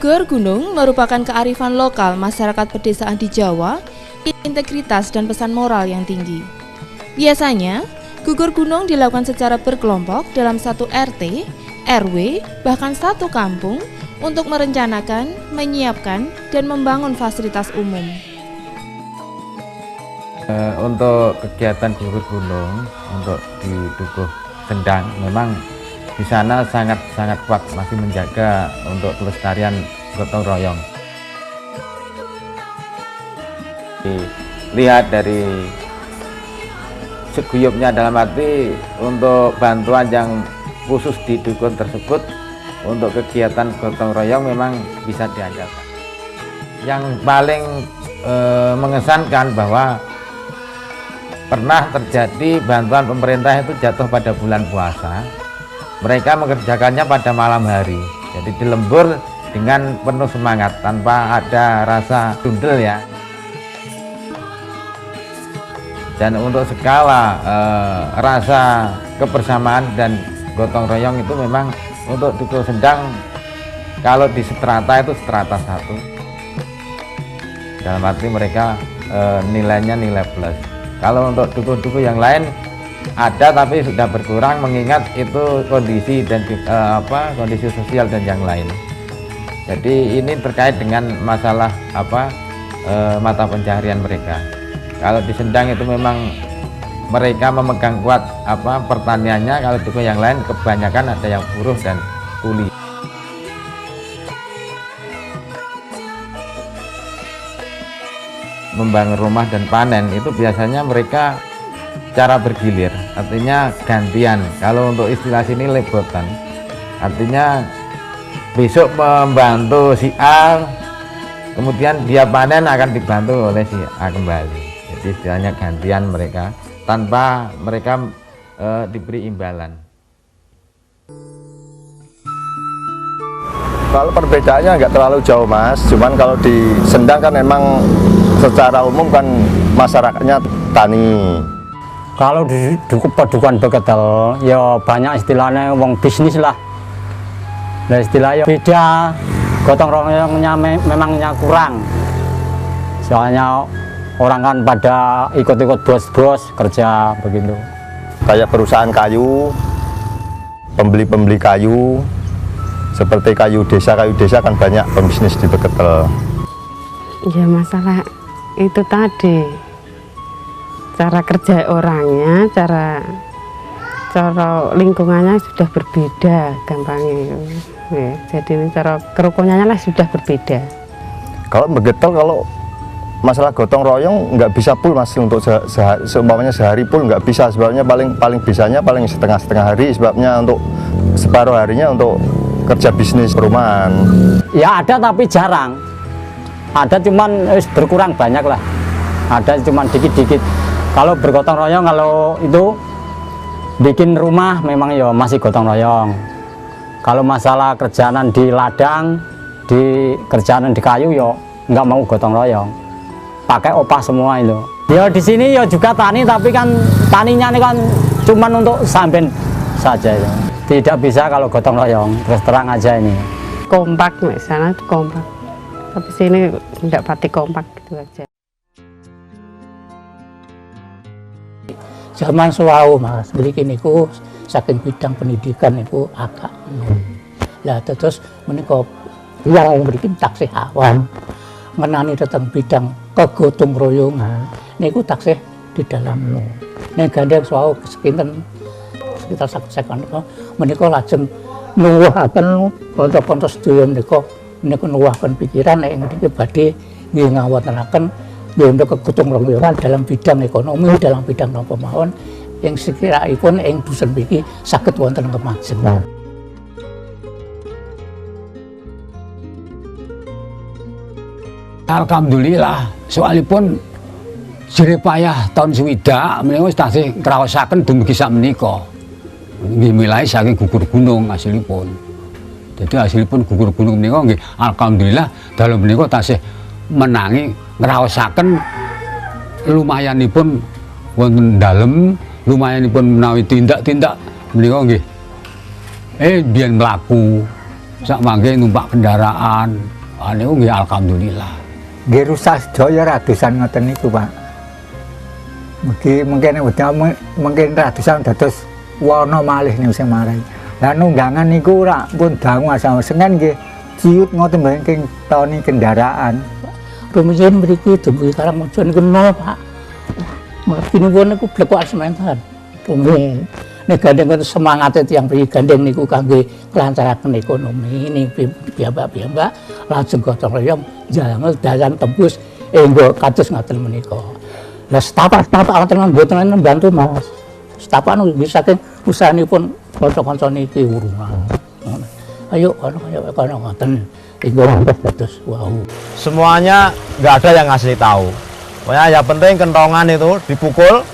Gugur gunung merupakan kearifan lokal masyarakat pedesaan di Jawa, integritas dan pesan moral yang tinggi. Biasanya, gugur gunung dilakukan secara berkelompok dalam satu RT, RW, bahkan satu kampung untuk merencanakan, menyiapkan, dan membangun fasilitas umum. Untuk kegiatan gugur gunung untuk di Dukuh Sendang memang di sana sangat kuat, masih menjaga untuk pelestarian gotong royong. Lihat dari seguyupnya dalam arti untuk bantuan yang khusus di dukun tersebut untuk kegiatan gotong royong memang bisa diandalkan. Yang paling mengesankan bahwa pernah terjadi bantuan pemerintah itu jatuh pada bulan puasa. Mereka mengerjakannya pada malam hari, jadi di lembur dengan penuh semangat tanpa ada rasa dundel ya. Dan untuk skala rasa kebersamaan dan gotong royong itu memang untuk Dukuh Sendang kalau di strata itu strata 1. Dalam arti mereka nilainya nilai plus. Kalau untuk dukuh-dukuh yang lain ada tapi sudah berkurang mengingat itu kondisi dan kondisi sosial dan yang lain. Jadi ini terkait dengan masalah mata pencaharian mereka. Kalau di Sendang itu memang mereka memegang kuat pertaniannya. Kalau dukuh yang lain kebanyakan ada yang buruh dan kuli. Membangun rumah dan panen itu biasanya mereka cara bergilir, artinya gantian. Kalau untuk istilah sini lebotan, artinya besok membantu si A, kemudian dia panen akan dibantu oleh si A kembali. Jadi istilahnya gantian mereka tanpa mereka diberi imbalan. Kalau perbedaannya nggak terlalu jauh Mas, cuman kalau di Sendang kan memang secara umum kan masyarakatnya tani. Kalau di Padukuhan Beketel ya banyak istilahnya wong bisnis lah. Nah istilahnya beda, gotong royongnya memangnya kurang. Soalnya orang kan pada ikut-ikut bos-bos kerja begitu. Kayak perusahaan kayu, pembeli kayu, seperti kayu desa kan banyak pembisnis di Beketel. Ya masalah itu tadi, cara kerja orangnya, cara lingkungannya sudah berbeda gampangnya. Ya, jadi ini cara kerukunannya lah sudah berbeda. Kalau Beketel kalau masalah gotong royong nggak bisa full Mas, untuk seumpamanya sehari full nggak bisa, sebabnya paling bisanya paling setengah hari, sebabnya untuk separuh harinya untuk kerja bisnis perumahan. Ya ada tapi jarang. Ada cuman berkurang banyak lah. Ada cuman dikit-dikit. Kalau bergotong royong, kalau itu bikin rumah memang ya masih gotong royong. Kalau masalah kerjaan di ladang, di kerjaan di kayu ya nggak mau gotong royong. Pakai opah semua itu. Ya di sini ya juga tani, tapi kan taninya ini kan cuman untuk samben saja itu. Tidak bisa kalau gotong royong, terus terang aja ini. Kompak, di sana itu kompak. Tapi sini tidak pati kompak gitu aja. Zaman suau Mas, beli niku saking bidang pendidikan niku agak. Lah terus menika yang bikin taksih awan menani tentang bidang kegotong royongan niku taksih di dalam nek gandeng suau sekinten sekitar 1 menika lajeng nuwuhaken kanca-kanca sedaya menika nuwuhaken pikiran nek niki badhe nggih ngawontenaken untuk kegotong royongan dalam bidang ekonomi, dalam bidang napa mawon yang sekiraipun ing dusun mriki saged wonten kemajeng. Alhamdulillah, soalipun jerih payah tahun swidak menika tasih ngraosaken dumugi sakmenika. Nggih milai saking gugur gunung hasilipun. Jadi hasilipun gugur gunung menika nggih alhamdulillah dalam menika tasih menangi ngraosaken lumayanipun wonten dalem, lumayanipun menawi tindak-tindak menika nggih biyen mlaku sak mangke numpak kendaraan. Niku nggih alhamdulillah. Nggih rusak sedaya ratusan ngoten niku, Pak. Mungkin ratusan dados wana malih niku sing marai. Lah nunggangan niku ora pun dangu asal sengen nggih ciut ngoten bengking toni kendaraan. Rumiyin mriki dumugi Karangmojo niku nol, Pak. Ngerti niku blekokan sementan. Rumiyin. Nek gandeng semangat tiyang mriki gandeng niku kangge kelancaran ekonomi ini piyambak-piyambak lajeng gotong royong jangan dalan tembus enggo kados ngaten menika. Lah setapak wonten mboten mbantu Mas. Setapak bisa saking usahanipun kanca-kanca niki urungan. Ayo kono ngoten. Enggo sampai dados wau. Semuanya nggak ada yang ngasih tahu. Pokoknya yang penting kentongan itu dipukul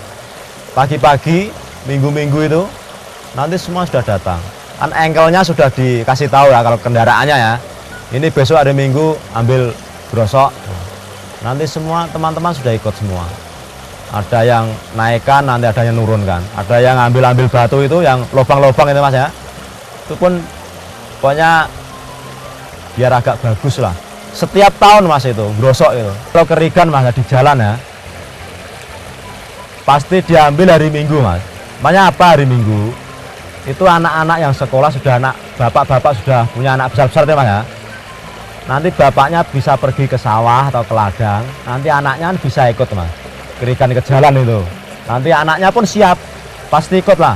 pagi-pagi minggu-minggu itu nanti semua sudah datang. Kan engkelnya sudah dikasih tahu ya kalau kendaraannya ya. Ini besok hari Minggu ambil brosok. Nanti semua teman-teman sudah ikut semua. Ada yang naikkan, nanti ada yang nurunkan. Ada yang ambil batu itu yang lubang-lubang itu Mas ya. Itu pun pokoknya biar agak bagus lah. Setiap tahun Mas itu brosok itu. Kalau kerigan Mas di jalan ya. Pasti diambil hari Minggu Mas. Makanya apa hari Minggu? Itu anak-anak yang sekolah sudah bapak-bapak sudah punya anak besar-besar Mas ya. Nanti bapaknya bisa pergi ke sawah atau ke ladang, nanti anaknya bisa ikut Mas. Kerikan ke jalan itu. Nanti anaknya pun siap, pasti ikut lah.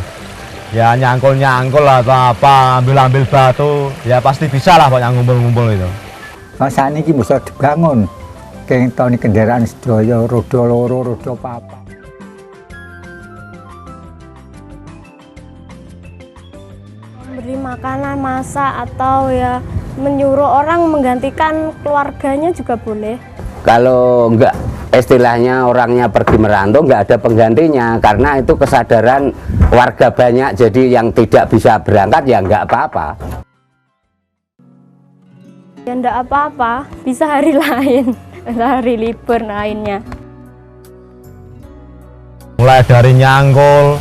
Ya nyangkul-nyangkul atau apa, ambil-ambil batu, ya pasti bisa lah pokoknya ngumpul-ngumpul itu. Mas saniki bisa dibangun keng toni kendaraan sedaya roda loro, roda papat. Beri makanan, masak, atau ya menyuruh orang menggantikan keluarganya juga boleh. Kalau enggak istilahnya orangnya pergi merantau enggak ada penggantinya karena itu kesadaran warga banyak, jadi yang tidak bisa berangkat ya enggak apa-apa. Ya enggak apa-apa, bisa hari lain, hari libur lainnya. Mulai dari nyangkul,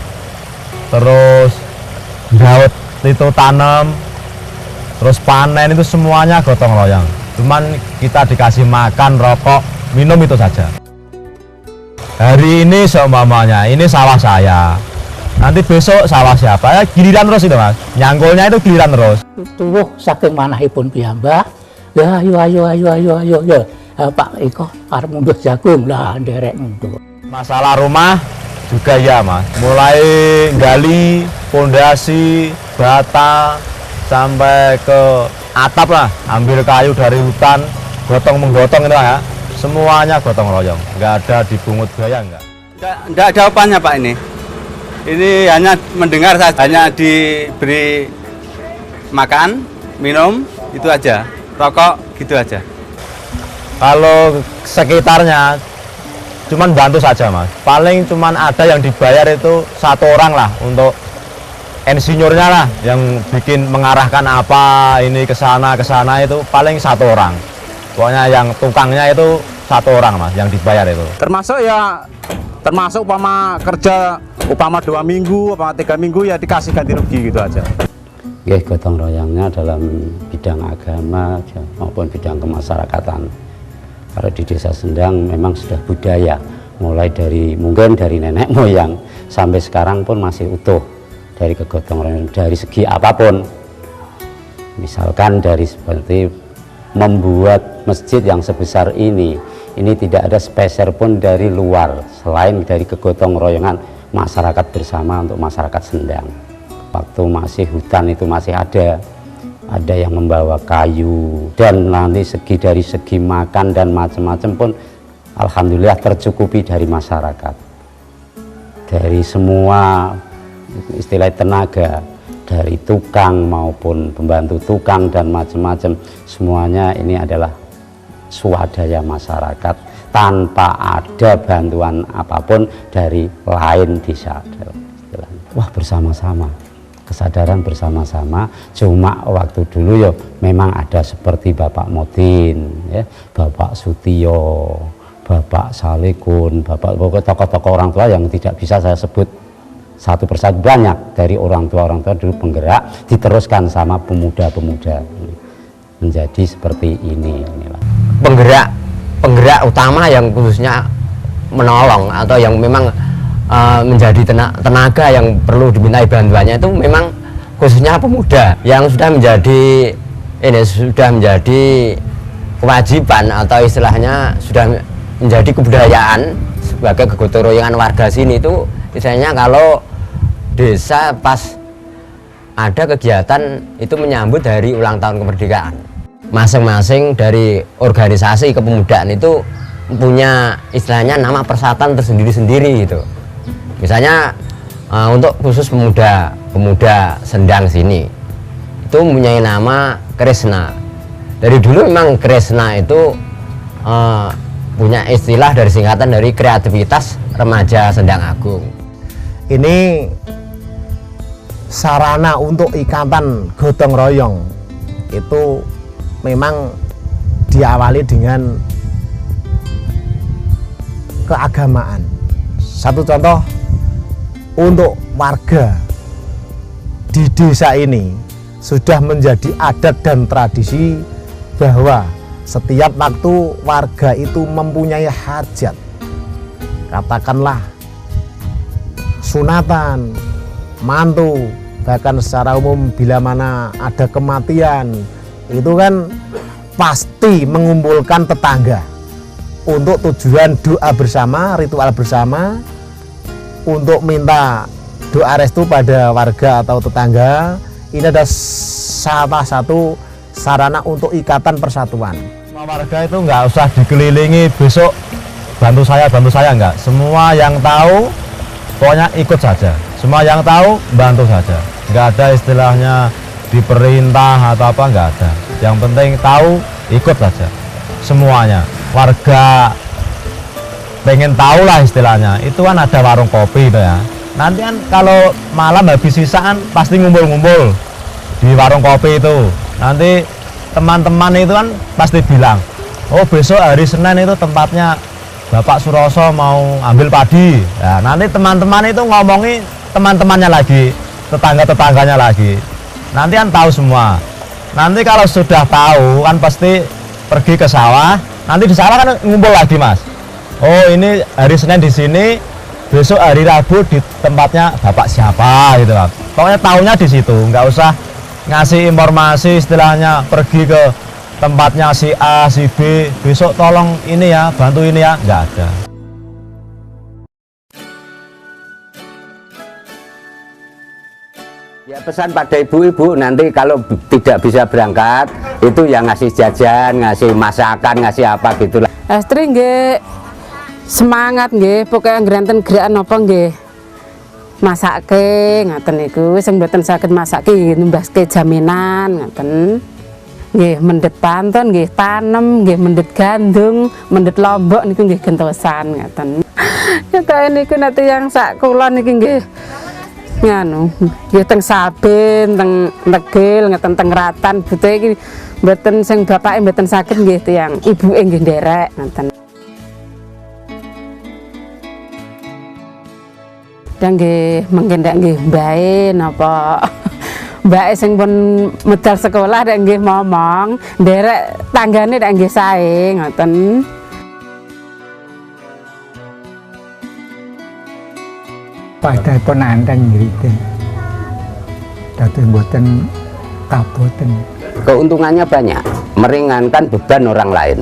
terus daud itu tanam, terus panen itu semuanya gotong royong. Cuman kita dikasih makan, rokok, minum itu saja. Hari ini seumpamanya ini sawah saya, nanti besok sawah siapa ya giliran terus itu Mas. Nyangkulnya itu giliran terus. Tuwuh saking manahipun piyambak. Ya ayo ya. Pak Iko arep munduh jagung lah nderek munduh. Masalah rumah juga ya Mas, mulai gali pondasi, bata sampai ke atap lah, ambil kayu dari hutan, gotong-menggotong itu ya, semuanya gotong royong, nggak ada dipungut biaya enggak. Enggak ada apanya Pak ini. Ini hanya mendengar saja, hanya diberi makan, minum, itu aja, rokok gitu aja. Kalau sekitarnya cuman bantu saja Mas, paling cuman ada yang dibayar itu satu orang lah untuk insinyurnya lah yang bikin mengarahkan apa ini ke sana itu paling satu orang. Pokoknya yang tukangnya itu satu orang Mas yang dibayar itu. Termasuk upama kerja upama 2 minggu, upama 3 minggu ya dikasih ganti rugi gitu aja. Ya, gotong royongnya dalam bidang agama maupun bidang kemasyarakatan. Kalau di Desa Sendang memang sudah budaya, mulai dari mungkin dari nenek moyang sampai sekarang pun masih utuh dari kegotong royong dari segi apapun. Misalkan dari seperti membuat masjid yang sebesar ini tidak ada speser pun dari luar selain dari kegotong royongan masyarakat bersama untuk masyarakat Sendang. Waktu masih hutan itu masih ada yang membawa kayu, dan nanti dari segi makan dan macam-macam pun alhamdulillah tercukupi dari masyarakat, dari semua istilah tenaga, dari tukang maupun pembantu tukang dan macam-macam, semuanya ini adalah swadaya masyarakat tanpa ada bantuan apapun dari lain desa. Wah, bersama-sama, kesadaran bersama-sama. Cuma waktu dulu ya memang ada seperti Bapak Modin, ya, Bapak Sutio, Bapak Salikun, Bapak tokoh-tokoh orang tua yang tidak bisa saya sebut satu persatu, banyak dari orang tua dulu penggerak, diteruskan sama pemuda-pemuda. menjadi seperti ini. Inilah. Penggerak utama yang khususnya menolong atau yang memang menjadi tenaga yang perlu dimintai bantuannya itu memang khususnya pemuda yang sudah menjadi kewajiban atau istilahnya sudah menjadi kebudayaan sebagai kegotong royongan warga sini. Itu misalnya kalau desa pas ada kegiatan itu menyambut hari ulang tahun kemerdekaan, masing-masing dari organisasi kepemudaan itu punya istilahnya nama persatuan tersendiri-sendiri gitu. Misalnya untuk khusus pemuda Sendang sini itu mempunyai nama Kresna. Dari dulu memang Kresna itu punya istilah dari singkatan dari Kreativitas Remaja Sendang Agung. Ini sarana untuk ikatan gotong royong itu memang diawali dengan keagamaan. Satu contoh untuk warga di desa ini sudah menjadi adat dan tradisi bahwa setiap waktu warga itu mempunyai hajat, katakanlah sunatan, mantu, bahkan secara umum bila mana ada kematian, itu kan pasti mengumpulkan tetangga untuk tujuan doa bersama, ritual bersama, untuk minta doa restu pada warga atau tetangga. Ini ada salah satu sarana untuk ikatan persatuan. Semua warga itu nggak usah dikelilingi besok bantu saya enggak. Semua yang tahu pokoknya ikut saja. Semua yang tahu bantu saja. Nggak ada istilahnya diperintah atau apa, nggak ada. Yang penting tahu, ikut saja. Semuanya. Warga pengen tahu lah istilahnya. Itu kan ada warung kopi itu ya. Nanti kan kalau malam habis sisaan pasti ngumpul-ngumpul di warung kopi itu. Nanti teman-teman itu kan pasti bilang, oh besok hari Senin itu tempatnya Bapak Suroso mau ambil padi. Ya, nanti teman-teman itu ngomongi teman-temannya lagi, tetangga-tetangganya lagi. Nanti kan tahu semua. Nanti kalau sudah tahu kan pasti pergi ke sawah. Nanti di sawah kan ngumpul lagi, Mas. Oh ini hari Senin di sini, besok hari Rabu di tempatnya Bapak siapa gitu kan. Pokoknya tahunya di situ, nggak usah ngasih informasi istilahnya pergi ke tempatnya si A, si B, besok tolong ini ya, bantu ini ya, nggak ada. Ya pesan pada ibu-ibu nanti kalau tidak bisa berangkat itu yang ngasih jajan, ngasih masakan, ngasih apa gitulah. Estri nggih semangat nggih, pokoknya ngranten gerakan apa nggih. Masake ngaten niku sing mboten saged masake numbaske jaminan ngaten. Nggih mendet pantun, nggih tanem, nggih mendet gandum, mendet lombok niku nggih gentosan ngaten. Ya kaya niku nanti yang sak kula niki nggih nganu, nggih teng Saben, teng Tegil, ngaten teng Ratan, butuh iki mboten sing bapake mboten saged nggih tiyang ibuke nggih nderek ngaten. Dan nggih mengke ndak nggih mbae napa mbake sing pun medal sekolah ndak nggih momong nderek tanggane ndak nggih sae ngoten. Padahal anteng ngrite. Dados mboten kaboten. Keuntungannya banyak, meringankan beban orang lain.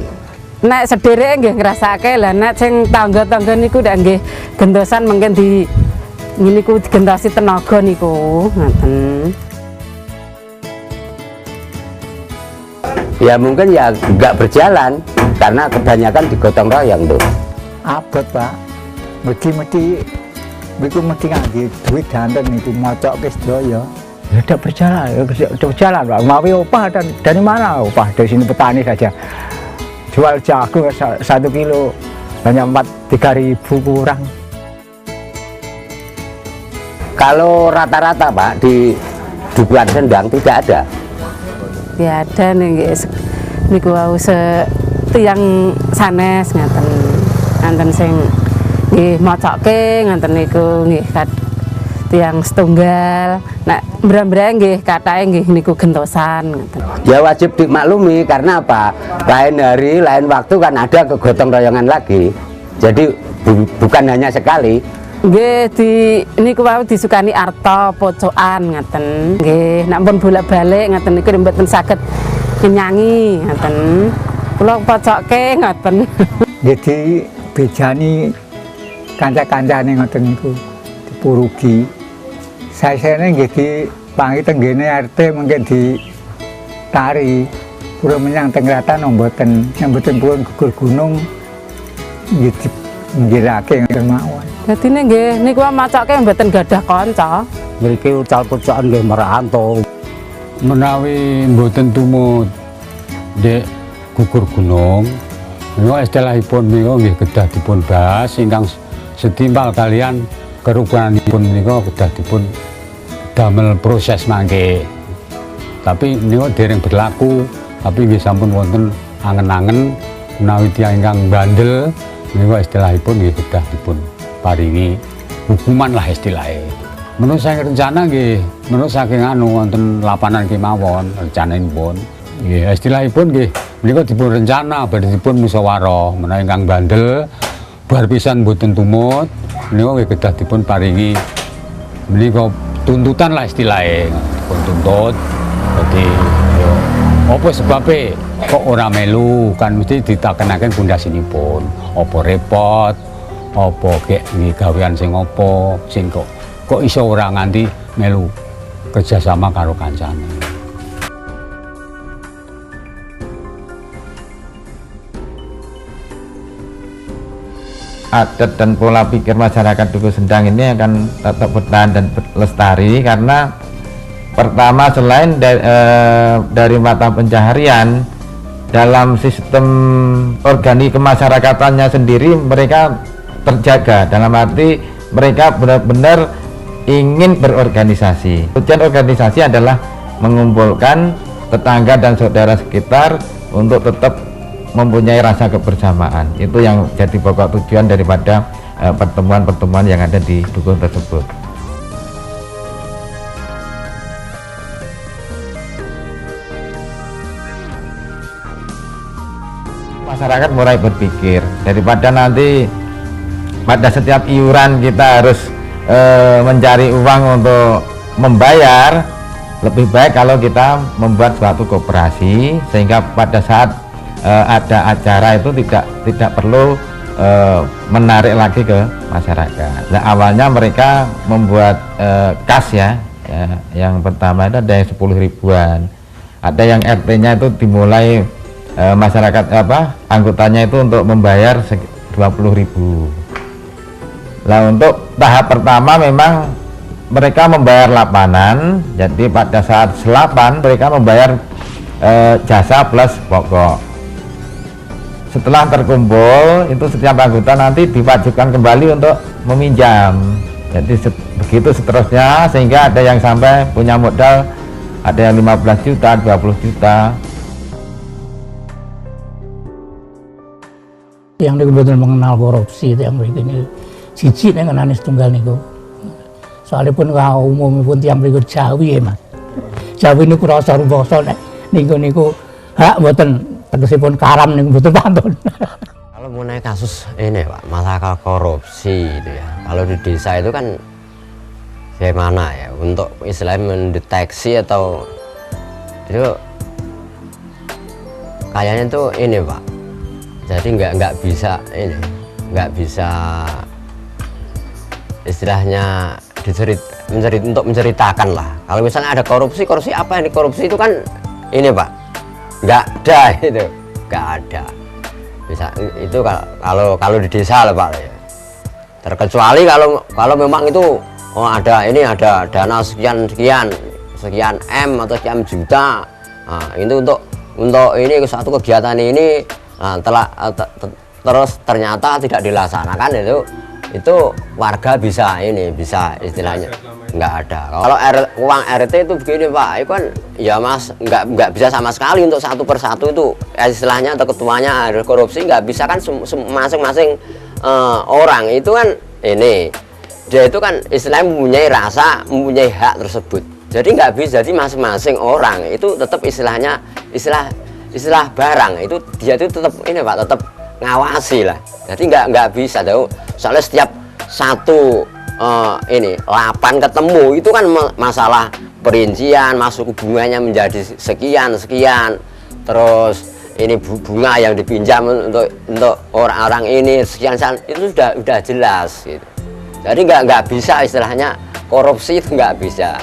Nek sedereke nggih ngrasake, lah nek sing tangga-tangga niku ndak nggih gentosan mungkin di niku digentosi tenaga niku ngoten. Ya mungkin ya nggak berjalan karena kebanyakan digotong royong tuh. Abot Pak, mesti ngangge duit danten niku mocoke sedaya. Ya udah berjalan Pak. Mawi upah dan dari mana upah? Dari sini petani saja. Jual jagung 1 kilo hanya 3.000 kurang. Kalau rata-rata Pak di Dukuhan Sendang tidak ada. Ya ada nih niku wau tiyang sanes ngaten. Ngaten sing nggih mocoke ngaten niku nggih tiyang setunggal Nek mbra-mbra nggih katake nggih niku gentosan ngoten. Ya wajib dimaklumi karena apa? Lain hari, lain waktu kan ada kegotong royongan lagi. Jadi bukan hanya sekali. Nggih niku wau disukani arta pocokan ngoten. Nggih, nek pun bolak-balik ngoten niku mboten saged nyenyangi ngoten. Kula pocoke ngoten. Jadi bejani kanca-kancane ngoten niku dipurugi. Saisene nggih dipangi tenggene RT mungkin ditari pura menyang tengratan mboten mboten pun gugur gunung nggih nggirake ngoten mawon. Dadine nggih niku macoke mboten gadah kanca. Mriki ucal pocokan nggih meranto. Menawi mboten tumut Dek gugur gunung, menika istilahipun menika nggih kedah dipun bahas ingkang setimpal kalian kerukunanipun menika kedah dipun damel proses mangke. Tapi menika dereng berlaku, tapi nggih sampun wonten angen-angen menawi tiyang ingkang bandel menika istilahipun nggih kedah dipun paringi hukuman lah istilahnya. Menurut saya rencana nggih, menurut saking wonten lapanan kemawon rencananipun. Nggih, istilahipun nggih menika dipun rencana badhe dipun musyawarah menawi ingkang bandel bar pisan mboten tumut menika nggih kedah dipun paringi menika tuntutan lah istilahnya dipun tuntut. Jadi yo apa sebabnya kok ora melu kan mesti ditakenaken pundasinipun apa repot apa kek gawean sing apa sing kok iso ora nganti melu kerjasama karo kancane. Adat dan pola pikir masyarakat Dukuh Sendang ini akan tetap bertahan dan lestari karena pertama selain dari mata pencaharian dalam sistem organik kemasyarakatannya sendiri mereka terjaga dalam arti mereka benar-benar ingin berorganisasi. Tujuan organisasi adalah mengumpulkan tetangga dan saudara sekitar untuk tetap mempunyai rasa kebersamaan. Itu yang jadi pokok tujuan daripada pertemuan-pertemuan yang ada di dukuh tersebut. Masyarakat mulai berpikir daripada nanti pada setiap iuran kita harus mencari uang untuk membayar, lebih baik kalau kita membuat suatu koperasi sehingga pada saat ada acara itu tidak perlu menarik lagi ke masyarakat. Nah, awalnya mereka membuat kas ya, yang pertama itu ada yang 10 ribuan, ada yang RT-nya itu dimulai masyarakat anggotanya itu untuk membayar 20.000. Nah, untuk tahap pertama memang mereka membayar lapanan, jadi pada saat selapan mereka membayar jasa plus pokok. Setelah terkumpul itu setiap anggota nanti diwajibkan kembali untuk meminjam. Jadi begitu seterusnya sehingga ada yang sampai punya modal, ada yang 15 juta, 20 juta. Yang niku betul mengenal korupsi yang begini siji nek ngenane setunggal niku. Soalnya pun umumipun tiyang mriku Jawi ya Mas. Jawi niku rasa rumoso nek niku hak mboten tegesipun karam niku mboten pantun. Kalau mengenai kasus ini Pak, masalah korupsi itu ya. Kalau di desa itu kan bagaimana ya untuk istilahnya mendeteksi atau itu kayaknya tuh ini Pak. Jadi nggak bisa ini, nggak bisa istilahnya untuk menceritakan lah. Kalau misalnya ada korupsi apa yang dikorupsi itu kan ini Pak, nggak ada itu, nggak ada. Bisa itu kalau di desa lah Pak ya. Terkecuali kalau memang itu ada dana sekian M atau sekian juta. Nah, itu untuk ini satu kegiatan ini. Nah, terus ternyata tidak dilaksanakan itu warga bisa istilahnya nggak ada. Kalau uang RT itu begini Pak, itu kan ya Mas nggak bisa sama sekali untuk satu persatu itu istilahnya atau ketuanya ada korupsi nggak bisa kan masing-masing orang itu kan ini dia itu kan istilahnya mempunyai hak tersebut. Jadi nggak bisa, jadi masing-masing orang itu tetap istilah barang itu dia itu tetap ini Pak, tetap ngawasi lah. Jadi nggak bisa tahu. Soalnya setiap satu lapan ketemu itu kan masalah perincian, masuk bunganya menjadi sekian, terus ini bunga yang dipinjam untuk orang-orang ini sekian, itu sudah jelas gitu. Jadi nggak bisa istilahnya korupsi itu nggak bisa.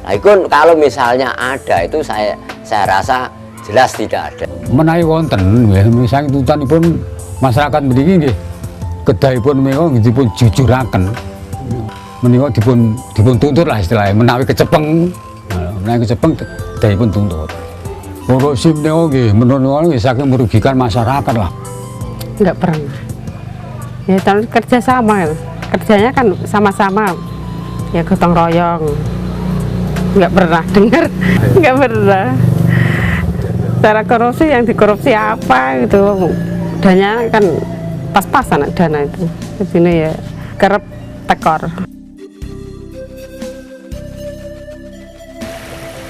Nah, itu kalau misalnya ada itu saya rasa jelas tidak ada. Menawi wonten misalnya tuntutanipun masyarakat mriki nggih kedahipun menika dipun jujuraken. Menika dipun tuntut lah istilahnya, menawi kecepeng kedahipun tuntut. Korupsi menika nggih menurut nggih saking merugikan masyarakat lah. Enggak pernah. Ya tapi kerja sama, kerjanya kan sama-sama. Ya gotong royong. Nggak pernah dengar, nggak pernah. Cara korupsi yang dikorupsi apa gitu, dananya kan pas-pasan dana itu. Di sini ya kerep tekor.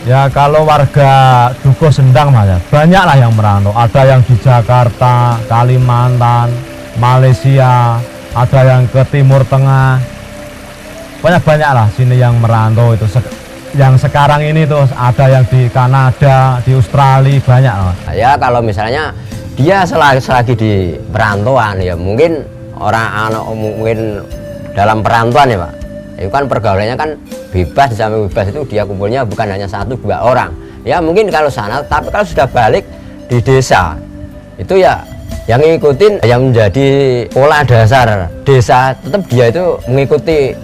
Ya kalau warga Dukuh Sendang Mas, banyaklah yang merantau. Ada yang di Jakarta, Kalimantan, Malaysia, ada yang ke Timur Tengah. Banyaklah sini yang merantau itu. Yang sekarang ini tuh ada yang di Kanada, di Australia, banyak Mas. Ya kalau misalnya dia selagi di perantauan ya mungkin mungkin dalam perantauan ya Pak. Itu kan pergaulannya kan bebas, sampai bebas itu dia kumpulnya bukan hanya 1-2 orang. Ya mungkin kalau sana, tapi kalau sudah balik di desa itu ya yang ngikutin yang menjadi pola dasar desa tetap dia itu mengikuti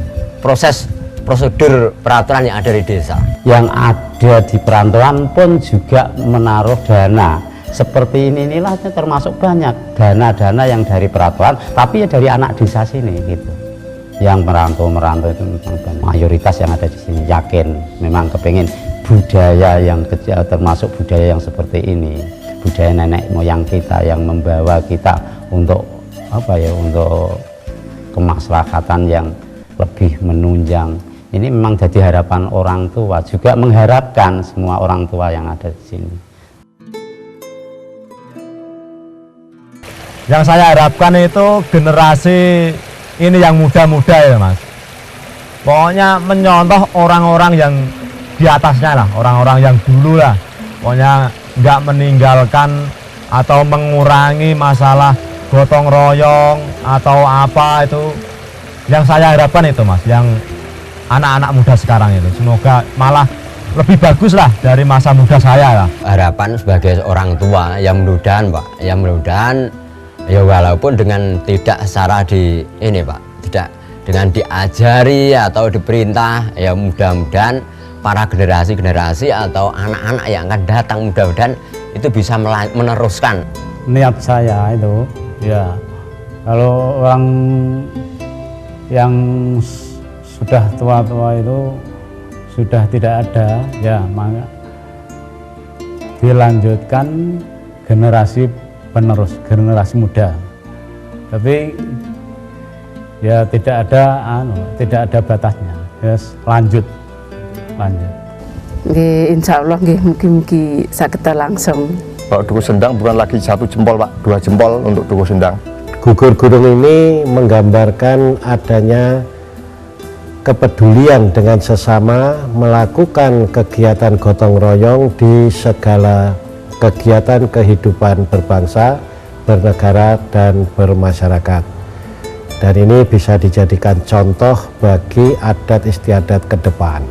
prosedur peraturan yang ada di desa. Yang ada di perantauan pun juga menaruh dana seperti inilah termasuk banyak dana-dana yang dari perantauan tapi ya dari anak desa sini gitu. Yang merantau itu mayoritas yang ada di sini yakin memang kepengen budaya yang kecil, termasuk budaya yang seperti ini, budaya nenek moyang kita yang membawa kita untuk untuk kemaslahatan yang lebih menunjang. Ini memang jadi harapan orang tua, juga mengharapkan semua orang tua yang ada di sini. Yang saya harapkan itu generasi ini yang muda-muda ya Mas. Pokoknya menyontoh orang-orang yang di atasnya lah, orang-orang yang dulu lah. Pokoknya nggak meninggalkan atau mengurangi masalah gotong royong atau apa itu. Yang saya harapkan itu Mas, yang anak-anak muda sekarang itu semoga malah lebih bagus lah dari masa muda saya lah. Harapan sebagai orang tua yang mudah-mudahan Pak, yang mudah-mudahan ya walaupun dengan tidak secara tidak dengan diajari atau diperintah, ya mudah-mudahan para generasi atau anak-anak yang akan datang mudah-mudahan itu bisa meneruskan. Niat saya itu ya kalau orang yang sudah tua-tua itu sudah tidak ada ya maka dilanjutkan generasi penerus, generasi muda. Tapi ya tidak ada batasnya. Yes, lanjut. Nggih, insya Allah nggih mugi-mugi saged langsung. Kalau Dukuh Sendang bukan lagi 1 jempol Pak, 2 jempol untuk Dukuh Sendang. Gugur gunung ini menggambarkan adanya kepedulian dengan sesama, melakukan kegiatan gotong royong di segala kegiatan kehidupan berbangsa, bernegara, dan bermasyarakat. Dan ini bisa dijadikan contoh bagi adat istiadat ke depan.